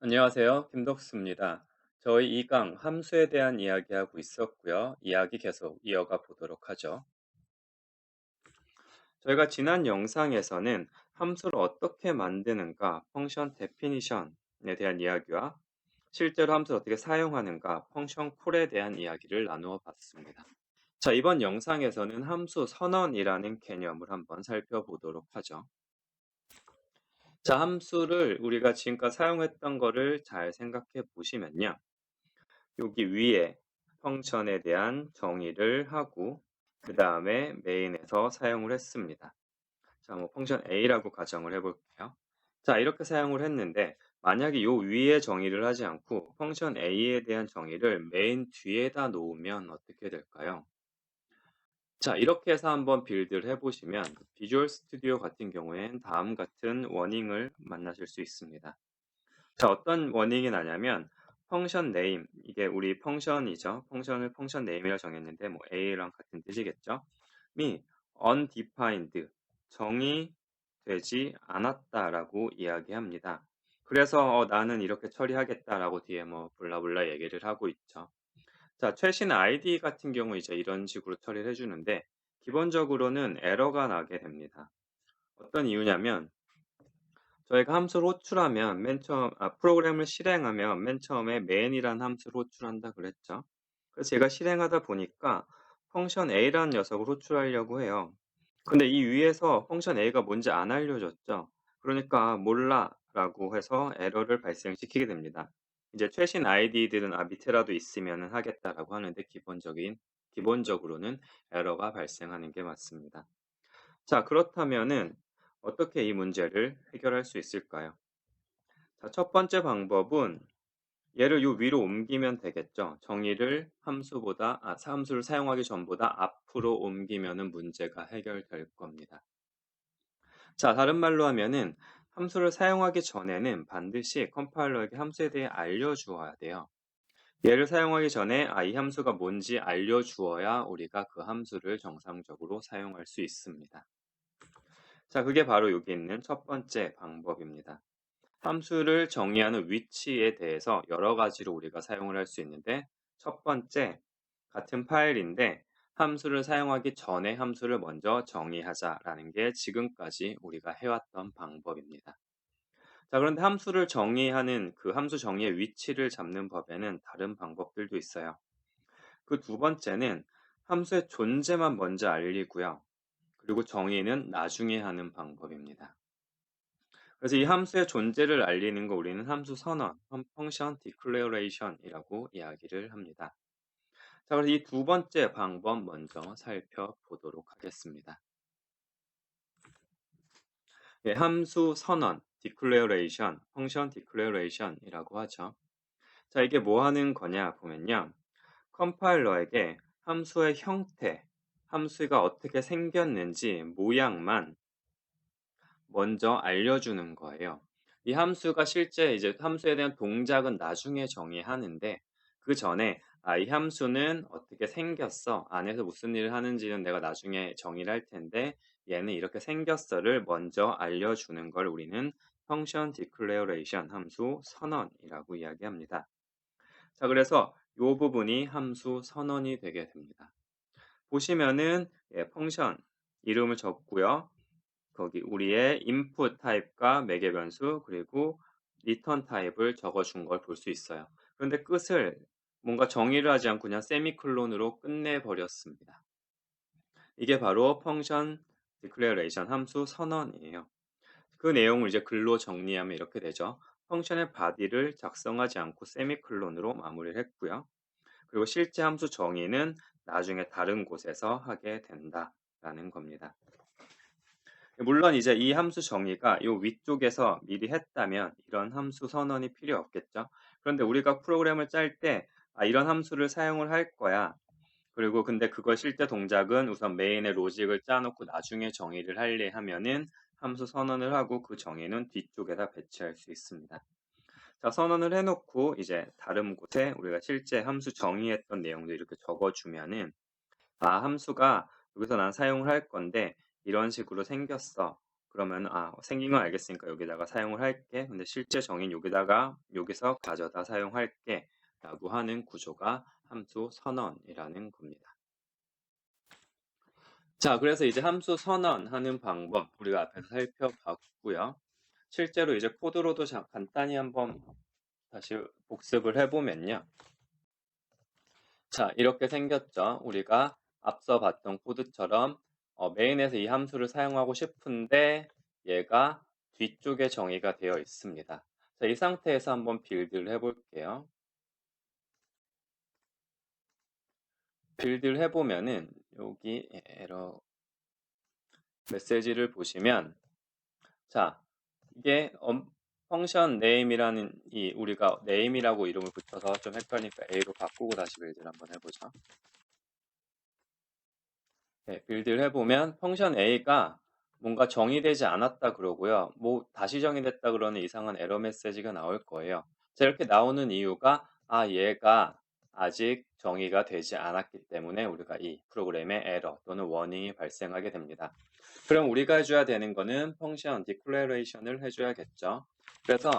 안녕하세요. 김덕수입니다. 저희 2강 함수에 대한 이야기하고 있었고요. 이야기 계속 이어가 보도록 하죠. 저희가 지난 영상에서는 함수를 어떻게 만드는가, 펑션 데피니션에 대한 이야기와 실제로 함수를 어떻게 사용하는가, 펑션 콜에 대한 이야기를 나누어 봤습니다. 자, 이번 영상에서는 함수 선언이라는 개념을 한번 살펴보도록 하죠. 자, 함수를 우리가 지금까지 사용했던 거를 잘 생각해 보시면요. 여기 위에 펑션에 대한 정의를 하고 그 다음에 메인에서 사용을 했습니다. 자, 뭐 펑션 A라고 가정을 해볼게요. 자, 이렇게 사용을 했는데 만약에 요 위에 정의를 하지 않고 펑션 A에 대한 정의를 메인 뒤에다 놓으면 어떻게 될까요? 자, 이렇게 해서 한번 빌드를 해보시면 비주얼 스튜디오 같은 경우엔 다음 같은 워닝을 만나실 수 있습니다. 자, 어떤 워닝이 나냐면 펑션 네임, 이게 우리 펑션이죠. 펑션을 펑션 네임이라고 정했는데 뭐 A랑 같은 뜻이겠죠. 이 undefined, 정의되지 않았다라고 이야기합니다. 그래서 나는 이렇게 처리하겠다라고 뒤에 뭐 블라블라 얘기를 하고 있죠. 자, 최신 ID 같은 경우 이제 이런 식으로 처리를 해주는데 기본적으로는 에러가 나게 됩니다. 어떤 이유냐면 저희가 함수를 호출하면 프로그램을 실행하면 맨 처음에 main이라는 함수를 호출한다 그랬죠. 그래서 제가 실행하다 보니까 펑션 A라는 녀석을 호출하려고 해요. 근데 이 위에서 펑션 A가 뭔지 안 알려줬죠. 그러니까 몰라라고 해서 에러를 발생시키게 됩니다. 이제 최신 아이디들은 밑에라도 있으면 하겠다라고 하는데 기본적으로는 에러가 발생하는 게 맞습니다. 자, 그렇다면은 어떻게 이 문제를 해결할 수 있을까요? 자, 첫 번째 방법은 얘를 요 위로 옮기면 되겠죠. 정의를 함수를 사용하기 전보다 앞으로 옮기면은 문제가 해결될 겁니다. 자, 다른 말로 하면은 함수를 사용하기 전에는 반드시 컴파일러에게 함수에 대해 알려주어야 돼요. 얘를 사용하기 전에 이 함수가 뭔지 알려주어야 우리가 그 함수를 정상적으로 사용할 수 있습니다. 자, 그게 바로 여기 있는 첫 번째 방법입니다. 함수를 정의하는 위치에 대해서 여러 가지로 우리가 사용을 할 수 있는데 첫 번째, 같은 파일인데 함수를 사용하기 전에 함수를 먼저 정의하자라는 게 지금까지 우리가 해왔던 방법입니다. 자, 그런데 함수를 정의하는 그 함수 정의의 위치를 잡는 법에는 다른 방법들도 있어요. 그 두 번째는 함수의 존재만 먼저 알리고요. 그리고 정의는 나중에 하는 방법입니다. 그래서 이 함수의 존재를 알리는 거 우리는 함수 선언, function declaration이라고 이야기를 합니다. 자, 그래서 이 두 번째 방법 먼저 살펴보도록 하겠습니다. 예, 함수 선언, declaration, function declaration이라고 하죠. 자, 이게 뭐 하는 거냐 보면요. 컴파일러에게 함수의 형태, 함수가 어떻게 생겼는지 모양만 먼저 알려주는 거예요. 이 함수가 실제 이제 함수에 대한 동작은 나중에 정의하는데 그 전에 이 함수는 어떻게 생겼어? 안에서 무슨 일을 하는지는 내가 나중에 정의를 할 텐데 얘는 이렇게 생겼어를 먼저 알려주는 걸 우리는 function declaration 함수 선언이라고 이야기합니다. 자, 그래서 이 부분이 함수 선언이 되게 됩니다. 보시면은 펑션 이름을 적고요. 거기 우리의 input 타입과 매개 변수 그리고 return 타입을 적어준 걸 볼 수 있어요. 그런데 끝을 뭔가 정의를 하지 않고 그냥 세미콜론으로 끝내버렸습니다. 이게 바로 function declaration 함수 선언이에요. 그 내용을 이제 글로 정리하면 이렇게 되죠. 펑션의 body를 작성하지 않고 세미콜론으로 마무리를 했고요. 그리고 실제 함수 정의는 나중에 다른 곳에서 하게 된다라는 겁니다. 물론 이제 이 함수 정의가 요 위쪽에서 미리 했다면 이런 함수 선언이 필요 없겠죠. 그런데 우리가 프로그램을 짤 때 이런 함수를 사용을 할 거야. 그리고 근데 그걸 실제 동작은 우선 메인의 로직을 짜놓고 나중에 정의를 할래 하면은 함수 선언을 하고 그 정의는 뒤쪽에다 배치할 수 있습니다. 자, 선언을 해놓고 이제 다른 곳에 우리가 실제 함수 정의했던 내용들 이렇게 적어주면은 함수가 여기서 난 사용을 할 건데 이런 식으로 생겼어. 그러면 생긴 건 알겠으니까 여기다가 사용을 할게. 근데 실제 정의는 여기서 가져다 사용할게 라고 하는 구조가 함수 선언이라는 겁니다. 자, 그래서 이제 함수 선언하는 방법 우리가 앞에서 살펴봤고요. 실제로 이제 코드로도 간단히 한번 다시 복습을 해보면요. 자, 이렇게 생겼죠. 우리가 앞서 봤던 코드처럼 메인에서 이 함수를 사용하고 싶은데 얘가 뒤쪽에 정의가 되어 있습니다. 자, 이 상태에서 한번 빌드를 해볼게요. 빌드를 해보면은 여기 에러 메시지를 보시면 자, 이게 펑션 name이라는 우리가 name이라고 이름을 붙여서 좀 헷갈리니까 a로 바꾸고 다시 빌드를 한번 해보죠. 네, 빌드를 해보면 펑션 a가 뭔가 정의되지 않았다 그러고요. 뭐 다시 정의됐다 그러는 이상한 에러 메시지가 나올 거예요. 자, 이렇게 나오는 이유가 얘가 아직 정의가 되지 않았기 때문에 우리가 이 프로그램에 에러 또는 워닝이 발생하게 됩니다. 그럼 우리가 해줘야 되는 거는 펑션 declaration을 해줘야겠죠. 그래서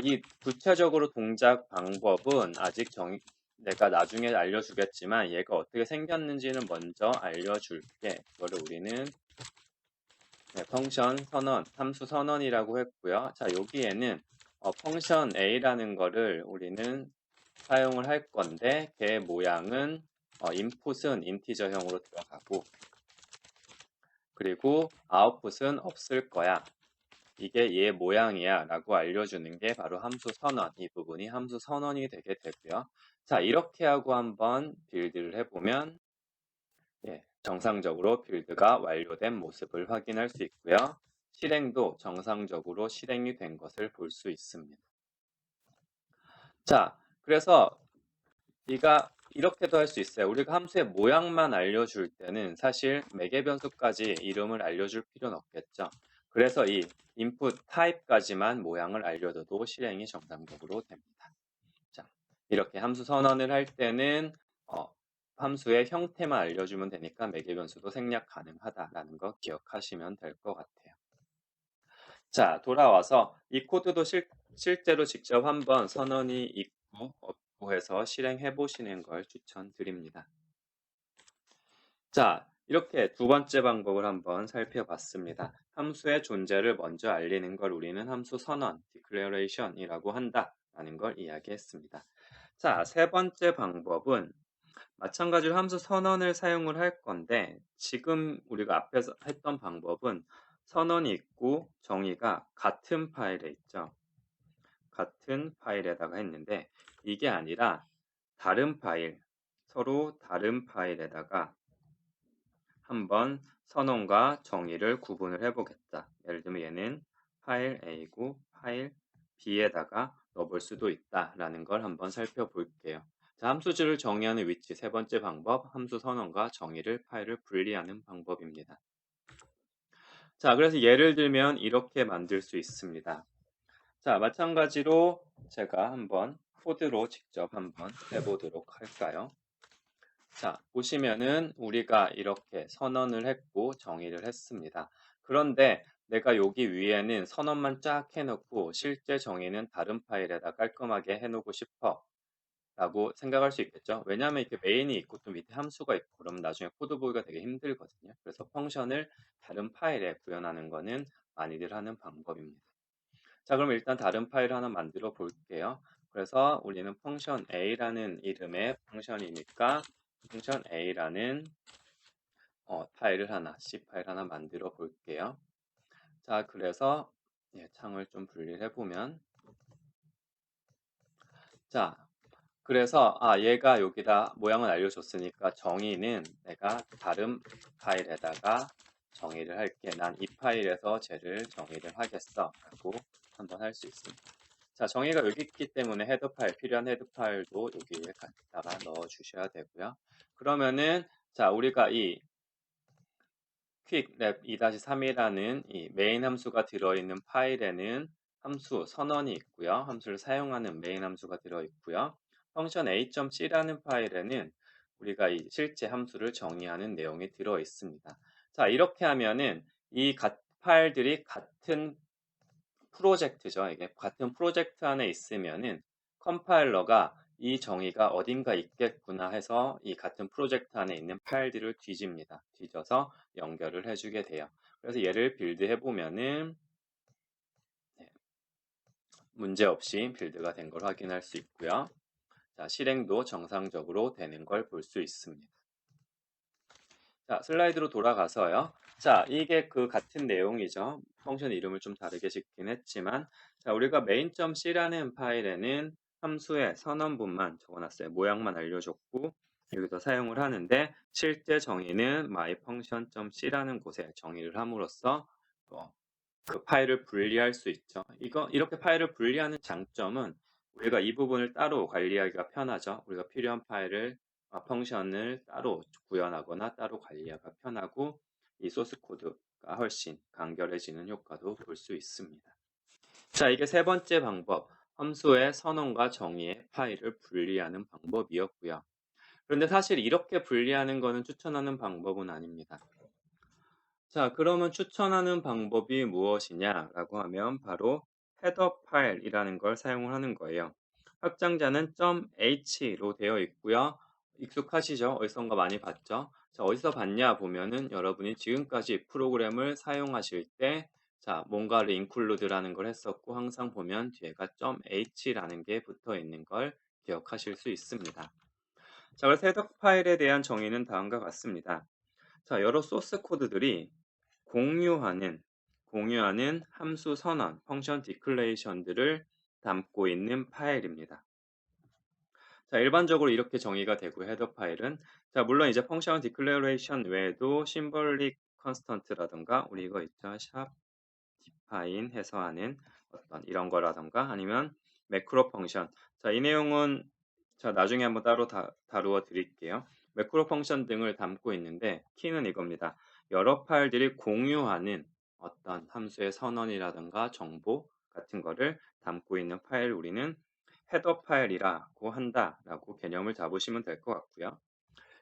이 구체적으로 동작 방법은 아직 내가 나중에 알려주겠지만 얘가 어떻게 생겼는지는 먼저 알려줄게. 그거를 우리는 펑션 선언, 함수 선언이라고 했고요. 자, 여기에는 펑션 a라는 거를 우리는 사용을 할 건데 걔 모양은 인풋은 인티저형으로 들어가고 그리고 아웃풋은 없을 거야. 이게 얘 모양이야 라고 알려주는 게 바로 함수 선언, 이 부분이 함수 선언이 되게 되고요. 자, 이렇게 하고 한번 빌드를 해보면 정상적으로 빌드가 완료된 모습을 확인할 수 있고요. 실행도 정상적으로 실행이 된 것을 볼 수 있습니다. 자, 그래서 네가 이렇게도 할 수 있어요. 우리가 함수의 모양만 알려줄 때는 사실 매개 변수까지 이름을 알려줄 필요는 없겠죠. 그래서 이 input type까지만 모양을 알려줘도 실행이 정상적으로 됩니다. 자, 이렇게 함수 선언을 할 때는 함수의 형태만 알려주면 되니까 매개 변수도 생략 가능하다라는 거 기억하시면 될 것 같아요. 자, 돌아와서 이 코드도 실제로 직접 한번 선언이 있고 없고 해서 실행해 보시는 걸 추천드립니다. 자, 이렇게 두 번째 방법을 한번 살펴봤습니다. 함수의 존재를 먼저 알리는 걸 우리는 함수 선언, declaration이라고 한다라는 걸 이야기했습니다. 자, 세 번째 방법은 마찬가지로 함수 선언을 사용을 할 건데 지금 우리가 앞에서 했던 방법은 선언이 있고 정의가 같은 파일에 있죠. 같은 파일에다가 했는데 이게 아니라 다른 파일, 서로 다른 파일에다가 한번 선언과 정의를 구분을 해보겠다. 예를 들면 얘는 파일 A고 파일 B에다가 넣어볼 수도 있다라는 걸 한번 살펴볼게요. 자, 함수들을 정의하는 위치 세 번째 방법, 함수 선언과 정의를 파일을 분리하는 방법입니다. 자, 그래서 예를 들면 이렇게 만들 수 있습니다. 자, 마찬가지로 제가 한번 코드로 직접 한번 해보도록 할까요? 자, 보시면은 우리가 이렇게 선언을 했고 정의를 했습니다. 그런데 내가 여기 위에는 선언만 쫙 해놓고 실제 정의는 다른 파일에다 깔끔하게 해놓고 싶어 라고 생각할 수 있겠죠. 왜냐하면 이렇게 메인이 있고 또 밑에 함수가 있고 그러면 나중에 코드 보기가 되게 힘들거든요. 그래서 펑션을 다른 파일에 구현하는 거는 많이들 하는 방법입니다. 자, 그럼 일단 다른 파일 하나 만들어 볼게요. 그래서 우리는 펑션 a라는 이름의 펑션이니까 펑션 a라는 파일을 하나, C 파일 하나 만들어 볼게요. 자, 그래서 창을 좀 분리해 보면 자, 그래서 얘가 여기다 모양을 알려줬으니까 정의는 내가 다른 파일에다가 정의를 할게. 난 이 파일에서 쟤를 정의를 하겠어 라고 한번 할 수 있습니다. 자, 정의가 여기 있기 때문에 헤더 파일, 필요한 헤더 파일도 여기에 갖다가 넣어 주셔야 되고요. 그러면은 자, 우리가 이 퀵랩 2-3이라는 이 메인 함수가 들어있는 파일에는 함수 선언이 있고요. 함수를 사용하는 메인 함수가 들어있고요. 펑션 a.c라는 파일에는 우리가 이 실제 함수를 정의하는 내용이 들어있습니다. 자, 이렇게 하면은 이 파일들이 같은 프로젝트죠. 이게 같은 프로젝트 안에 있으면은 컴파일러가 이 정의가 어딘가 있겠구나 해서 이 같은 프로젝트 안에 있는 파일들을 뒤집니다. 뒤져서 연결을 해주게 돼요. 그래서 얘를 빌드해 보면은 문제없이 빌드가 된 걸 확인할 수 있고요. 자, 실행도 정상적으로 되는 걸 볼 수 있습니다. 자, 슬라이드로 돌아가서요. 자, 이게 그 같은 내용이죠. 펑션 이름을 좀 다르게 짓긴 했지만, 자, 우리가 main.c라는 파일에는 함수의 선언문만 적어놨어요. 모양만 알려줬고, 여기서 사용을 하는데, 실제 정의는 myfunction.c라는 곳에 정의를 함으로써 그 파일을 분리할 수 있죠. 이렇게 파일을 분리하는 장점은 우리가 이 부분을 따로 관리하기가 편하죠. 우리가 필요한 파일을 펑션을 따로 구현하거나 따로 관리하기가 편하고 이 소스 코드가 훨씬 간결해지는 효과도 볼 수 있습니다. 자, 이게 세 번째 방법, 함수의 선언과 정의의 파일을 분리하는 방법이었고요. 그런데 사실 이렇게 분리하는 것은 추천하는 방법은 아닙니다. 자, 그러면 추천하는 방법이 무엇이냐라고 하면 바로 헤더 파일이라는 걸 사용을 하는 거예요. 확장자는 .h로 되어 있고요. 익숙하시죠? 어디선가 많이 봤죠? 자, 어디서 봤냐 보면은 여러분이 지금까지 프로그램을 사용하실 때 자, 뭔가를 include라는 걸 했었고 항상 보면 뒤에가 .h라는 게 붙어 있는 걸 기억하실 수 있습니다. 자, 그래서 헤더 파일에 대한 정의는 다음과 같습니다. 자, 여러 소스 코드들이 공유하는 함수 선언, 펑션 디클레이션들을 담고 있는 파일입니다. 자, 일반적으로 이렇게 정의가 되고 헤더 파일은 자, 물론 이제 펑션 디클레이션 외에도 심벌릭 컨스턴트라든가 우리 이거 있죠. 샵 디파인 해서 하는 어떤 이런 거라든가 아니면 매크로 펑션. 자, 이 내용은 자, 나중에 한번 따로 다루어 드릴게요. 매크로 펑션 등을 담고 있는데 키는 이겁니다. 여러 파일들이 공유하는 어떤 함수의 선언이라든가 정보 같은 거를 담고 있는 파일 우리는 헤더 파일이라고 한다라고 개념을 잡으시면 될 것 같고요.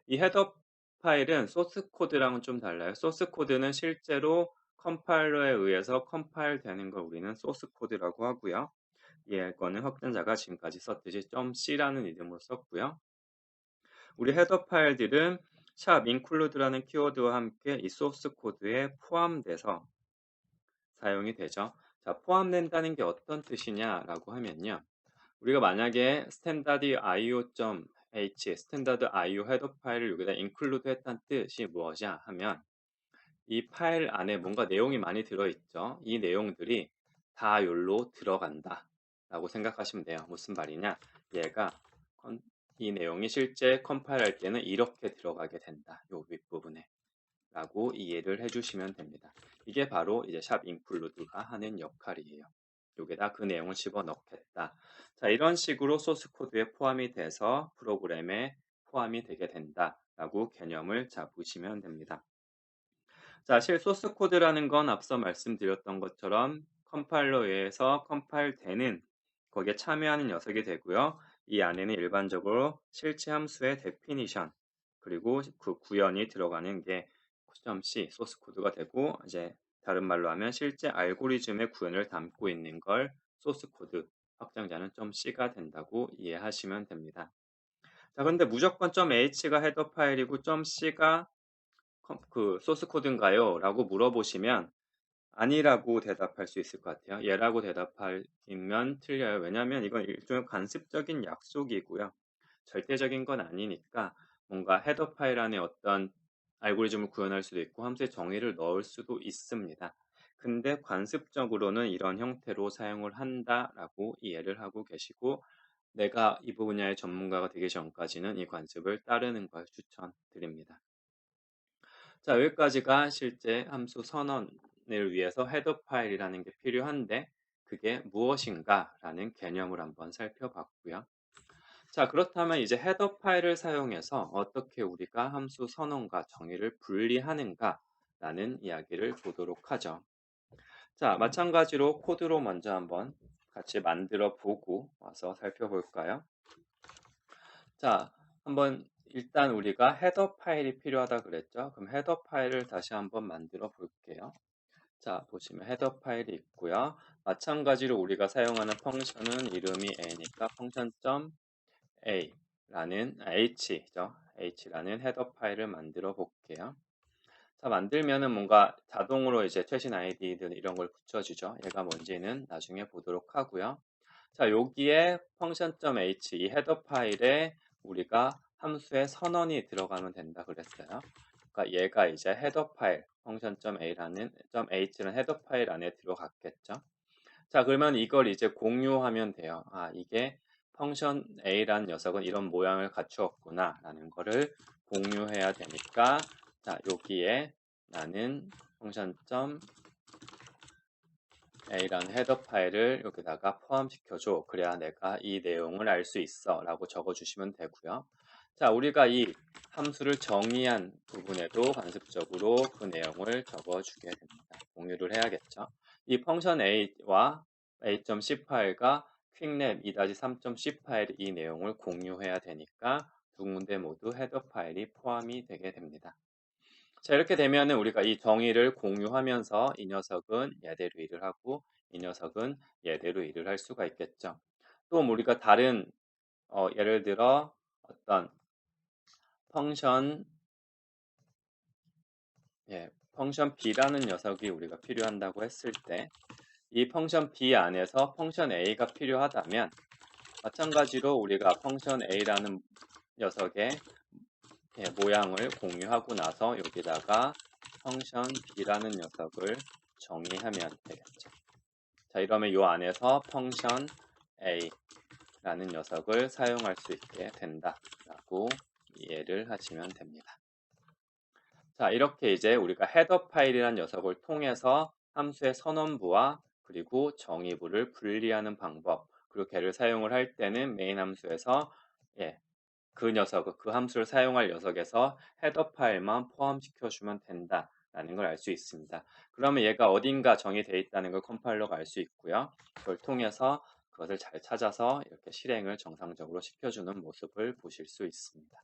이 헤더 파일은 소스 코드랑은 좀 달라요. 소스 코드는 실제로 컴파일러에 의해서 컴파일 되는 걸 우리는 소스 코드라고 하고요. 이거는 확장자가 지금까지 썼듯이 .c라는 이름으로 썼고요. 우리 헤더 파일들은 샵 include라는 키워드와 함께 이 소스 코드에 포함돼서 사용이 되죠. 자, 포함된다는 게 어떤 뜻이냐라고 하면요. 우리가 만약에 standard io.h, standard io 헤더 파일을 여기다 include 했다는 뜻이 무엇이냐 하면 이 파일 안에 뭔가 내용이 많이 들어있죠. 이 내용들이 다 여기로 들어간다 라고 생각하시면 돼요. 무슨 말이냐? 얘가 이 내용이 실제 컴파일할 때는 이렇게 들어가게 된다. 요 윗부분에 라고 이해를 해주시면 됩니다. 이게 바로 이제 샵 include가 하는 역할이에요. 여기다 그 내용을 집어넣겠다. 자, 이런 식으로 소스 코드에 포함이 돼서 프로그램에 포함이 되게 된다라고 개념을 잡으시면 됩니다. 자, 실 소스 코드라는 건 앞서 말씀드렸던 것처럼 컴파일러에 의해서 컴파일되는 거기에 참여하는 녀석이 되고요. 이 안에는 일반적으로 실제 함수의 데피니션 그리고 그 구현이 들어가는 게 .c 소스 코드가 되고 이제 다른 말로 하면 실제 알고리즘의 구현을 담고 있는 걸 소스 코드 확장자는 .c가 된다고 이해하시면 됩니다. 자, 그런데 무조건 .h가 헤더 파일이고 .c가 그 소스 코드인가요? 라고 물어보시면 아니라고 대답할 수 있을 것 같아요. 예라고 대답하면 틀려요. 왜냐하면 이건 일종의 관습적인 약속이고요. 절대적인 건 아니니까 뭔가 헤더 파일 안에 어떤 알고리즘을 구현할 수도 있고 함수의 정의를 넣을 수도 있습니다. 근데 관습적으로는 이런 형태로 사용을 한다라고 이해를 하고 계시고 내가 이 분야의 전문가가 되기 전까지는 이 관습을 따르는 걸 추천드립니다. 자, 여기까지가 실제 함수 선언을 위해서 헤더 파일이라는 게 필요한데 그게 무엇인가라는 개념을 한번 살펴봤고요. 자, 그렇다면 이제 헤더 파일을 사용해서 어떻게 우리가 함수 선언과 정의를 분리하는가라는 이야기를 보도록 하죠. 자, 마찬가지로 코드로 먼저 한번 같이 만들어 보고 와서 살펴볼까요? 자, 한번 일단 우리가 헤더 파일이 필요하다 그랬죠? 그럼 헤더 파일을 다시 한번 만들어 볼게요. 자, 보시면 헤더 파일이 있고요. 마찬가지로 우리가 사용하는 펑션은 이름이 a니까 펑션.a라는 h죠. h라는 헤더 파일을 만들어 볼게요. 자, 만들면은 뭔가 자동으로 이제 최신 아이디들 이런 걸 붙여주죠. 얘가 뭔지는 나중에 보도록 하고요. 자, 여기에 function.h 이 헤더 파일에 우리가 함수의 선언이 들어가면 된다 그랬어요. 그러니까 얘가 이제 헤더 파일 function.a라는 .h라는 헤더 파일 안에 들어갔겠죠. 자, 그러면 이걸 이제 공유하면 돼요. 아, 이게 펑션 a라는 녀석은 이런 모양을 갖추었구나라는 거를 공유해야 되니까 자, 여기에 나는 function.a라는 헤더 파일을 여기다가 포함시켜줘. 그래야 내가 이 내용을 알 수 있어 라고 적어주시면 되고요. 자, 우리가 이 함수를 정의한 부분에도 관습적으로 그 내용을 적어주게 됩니다. 공유를 해야겠죠. 이 펑션 a와 a.c 파일과 퀵랩 2-3.c 파일 이 내용을 공유해야 되니까 두 군데 모두 헤더 파일이 포함이 되게 됩니다. 자, 이렇게 되면은 우리가 이 정의를 공유하면서 이 녀석은 얘대로 일을 하고 이 녀석은 얘대로 일을 할 수가 있겠죠. 또 우리가 다른 예를 들어 어떤 펑션 펑션 b라는 녀석이 우리가 필요한다고 했을 때 이 펑션 b 안에서 펑션 a가 필요하다면 마찬가지로 우리가 펑션 a라는 녀석의 모양을 공유하고 나서 여기다가 펑션 b라는 녀석을 정의하면 되겠죠. 자, 이러면 이 안에서 펑션 a라는 녀석을 사용할 수 있게 된다라고 이해를 하시면 됩니다. 자, 이렇게 이제 우리가 헤더 파일이라는 녀석을 통해서 함수의 선언부와 그리고 정의부를 분리하는 방법, 그리고 걔를 사용을 할 때는 메인 함수에서 그 녀석, 그 함수를 사용할 녀석에서 헤더 파일만 포함시켜 주면 된다라는 걸 알 수 있습니다. 그러면 얘가 어딘가 정의되어 있다는 걸 컴파일러가 알 수 있고요. 그걸 통해서 그것을 잘 찾아서 이렇게 실행을 정상적으로 시켜주는 모습을 보실 수 있습니다.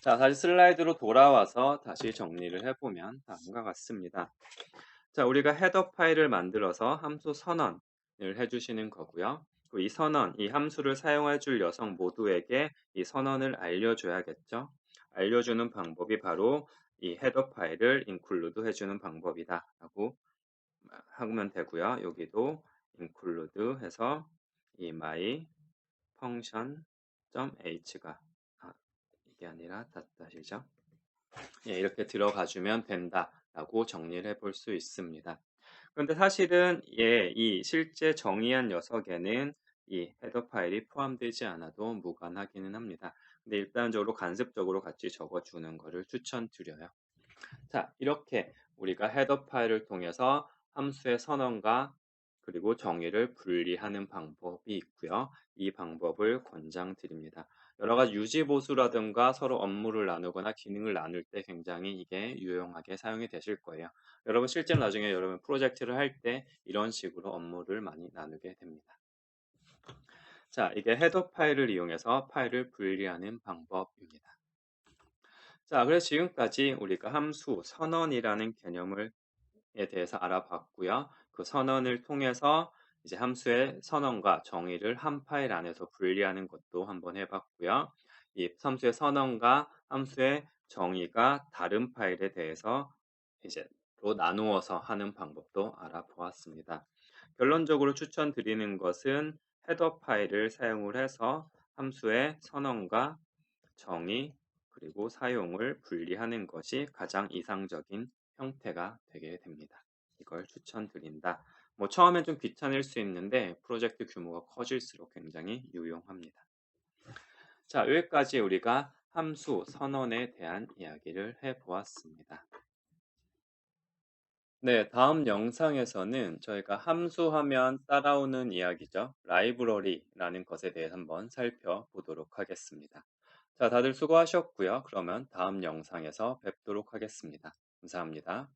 자, 다시 슬라이드로 돌아와서 다시 정리를 해보면 다음과 같습니다. 자, 우리가 헤더 파일을 만들어서 함수 선언을 해주시는 거고요. 이 선언, 이 함수를 사용해 줄 녀석 모두에게 이 선언을 알려줘야겠죠. 알려주는 방법이 바로 이 헤더 파일을 include 해주는 방법이다 라고 하면 되고요. 여기도 include 해서 이 my function.h가 이게 아니라 닷닷이죠. 이렇게 들어가 주면 된다라고 정리를 해볼 수 있습니다. 그런데 사실은 이 실제 정의한 녀석에는 이 헤더 파일이 포함되지 않아도 무관하기는 합니다. 근데 일반적으로 간접적으로 같이 적어주는 것을 추천드려요. 자, 이렇게 우리가 헤더 파일을 통해서 함수의 선언과 그리고 정의를 분리하는 방법이 있고요. 이 방법을 권장드립니다. 여러 가지 유지보수라든가 서로 업무를 나누거나 기능을 나눌 때 굉장히 이게 유용하게 사용이 되실 거예요. 여러분 실제로 나중에 여러분 프로젝트를 할 때 이런 식으로 업무를 많이 나누게 됩니다. 자, 이게 헤더 파일을 이용해서 파일을 분리하는 방법입니다. 자, 그래서 지금까지 우리가 함수 선언이라는 개념을 대해서 알아봤고요. 그 선언을 통해서 이제 함수의 선언과 정의를 한 파일 안에서 분리하는 것도 한번 해봤고요. 이 함수의 선언과 함수의 정의가 다른 파일에 대해서 이제 로 나누어서 하는 방법도 알아보았습니다. 결론적으로 추천드리는 것은 헤더 파일을 사용을 해서 함수의 선언과 정의 그리고 사용을 분리하는 것이 가장 이상적인 형태가 되게 됩니다. 이걸 추천드린다. 처음엔 좀 귀찮을 수 있는데 프로젝트 규모가 커질수록 굉장히 유용합니다. 자, 여기까지 우리가 함수 선언에 대한 이야기를 해보았습니다. 네, 다음 영상에서는 저희가 함수하면 따라오는 이야기죠. 라이브러리라는 것에 대해 한번 살펴보도록 하겠습니다. 자, 다들 수고하셨고요. 그러면 다음 영상에서 뵙도록 하겠습니다. 감사합니다.